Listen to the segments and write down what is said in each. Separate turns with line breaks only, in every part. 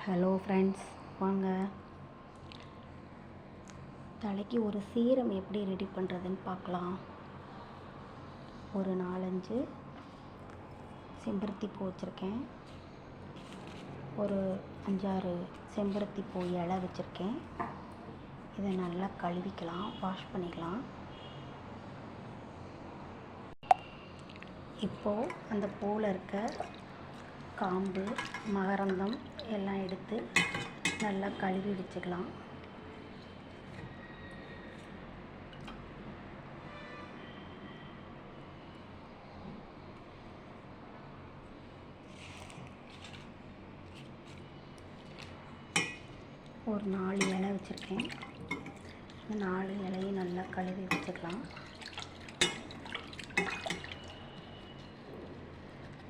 Hello friends, வாங்க. தலைக்கு ஒரு சீரம் எப்படி ரெடி பண்ணுறதுன்னு பார்க்கலாம். ஒரு 4-5 செம்பருத்தி பூ வச்சுருக்கேன். ஒரு 5-6 செம்பருத்தி பூ இலை வச்சுருக்கேன். இதை நல்லா கழுவிக்கலாம், வாஷ் பண்ணிக்கலாம். இப்போது அந்த பூவில் இருக்க காம்பு, மகரந்தம் எல்லாம் எடுத்து நல்லா கழுவி வச்சுக்கலாம். ஒரு 4 இலை வச்சுருக்கேன். இந்த 4 இலையும் நல்லா கழுவி வச்சுக்கலாம்.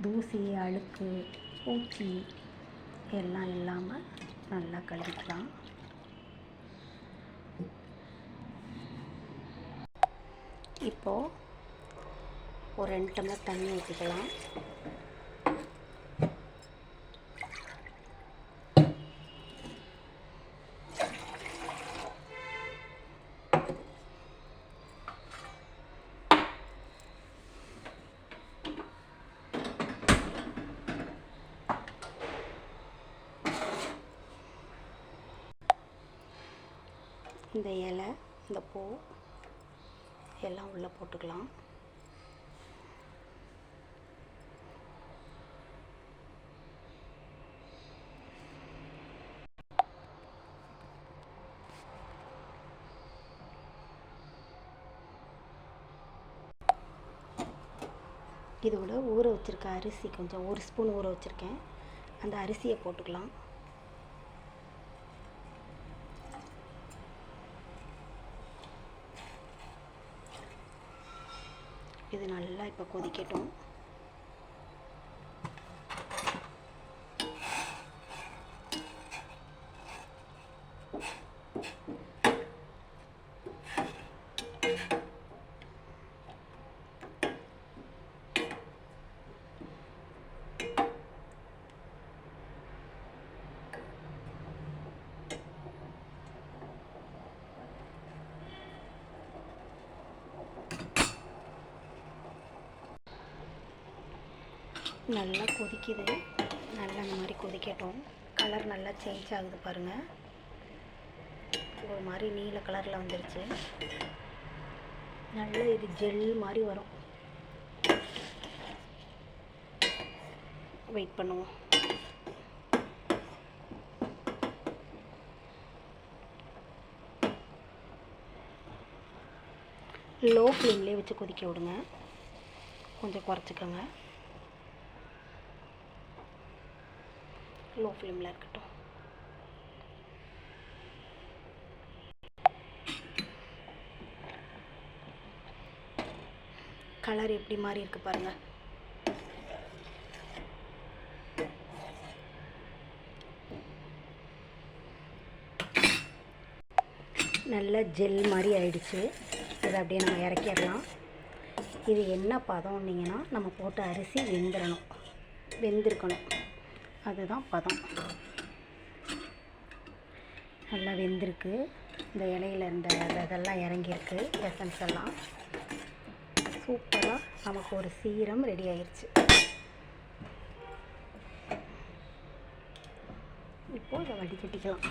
தூசி, அழுக்கு, பூச்சி எல்லாம் இல்லாமல் நல்லா கழுவிக்கலாம். இப்போது ஒரு 2 டம்ளர் தண்ணி ஊற்றிக்கலாம். இந்த இலை, இந்த பூ எல்லாம் உள்ளே போட்டுக்கலாம். இதோட ஊற வச்சுருக்க அரிசி, கொஞ்சம் 1 ஸ்பூன் ஊற வச்சுருக்கேன். அந்த அரிசியை போட்டுக்கலாம். இது நல்லா இப்போ கொதிக்கட்டும். நல்லா கொதிக்குது. நல்லா இந்த மாதிரி கொதிக்கட்டும். கலர் நல்லா சேஞ்ச் ஆகுது பாருங்கள். ஒரு மாதிரி நீல கலரில் வந்துருச்சு. நல்லா இது ஜெல் மாதிரி வரும். வெயிட் பண்ணுவோம். லோ ஃப்ளேம்லேயே வச்சு கொதிக்க விடுங்க. கொஞ்சம் குறைச்சிக்கோங்க. லோ ஃப்ளேமில் இருக்கட்டும். கலர் எப்படி மாறி இருக்கு பாருங்கள். நல்ல ஜெல் மாதிரி ஆயிடுச்சு. இதை அப்படியே நம்ம இறக்கிடலாம். இது என்ன பதம்னீங்கன்னா, நம்ம போட்ட அரிசி வெந்திருக்கணும். அதுதான் பதம். நல்லா வெந்திருக்கு. இந்த இலையில் இருந்த இதெல்லாம் இறங்கியிருக்கு, எசன்ஸ் எல்லாம். சூப்பராக நமக்கு ஒரு சீரம் ரெடி ஆயிடுச்சு. இப்போது இதை வடிகட்டிக்கலாம்.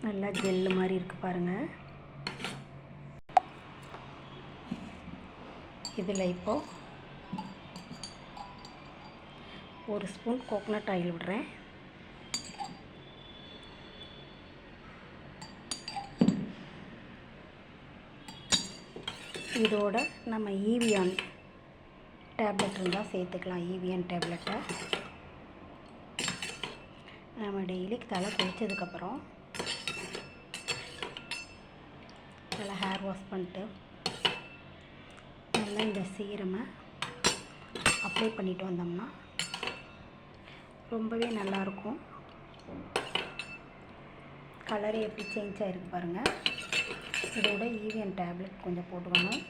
நல்லா ஜெல்லு மாதிரி இருக்குது பாருங்கள். இதில் இப்போது 1 ஸ்பூன் கோகனட் ஆயில் விடுறேன். இதோட நம்ம ஈவியான் டேப்லெட் இருந்தால் சேர்த்துக்கலாம். ஈவியான் டேப்லெட்டை நம்ம டெய்லி தலை குளித்ததுக்கப்புறம் நல்லா ஹேர் வாஷ் பண்ணிட்டு நல்லா இந்த சீரமை அப்ளை பண்ணிட்டு வந்தோம்னா ரொம்பவே நல்லாயிருக்கும். கலரே எப்படி சேஞ்ச் ஆகிருக்கு பாருங்கள். இதோட ஈவியன் டேப்லெட் கொஞ்சம் போட்டுக்கணும்.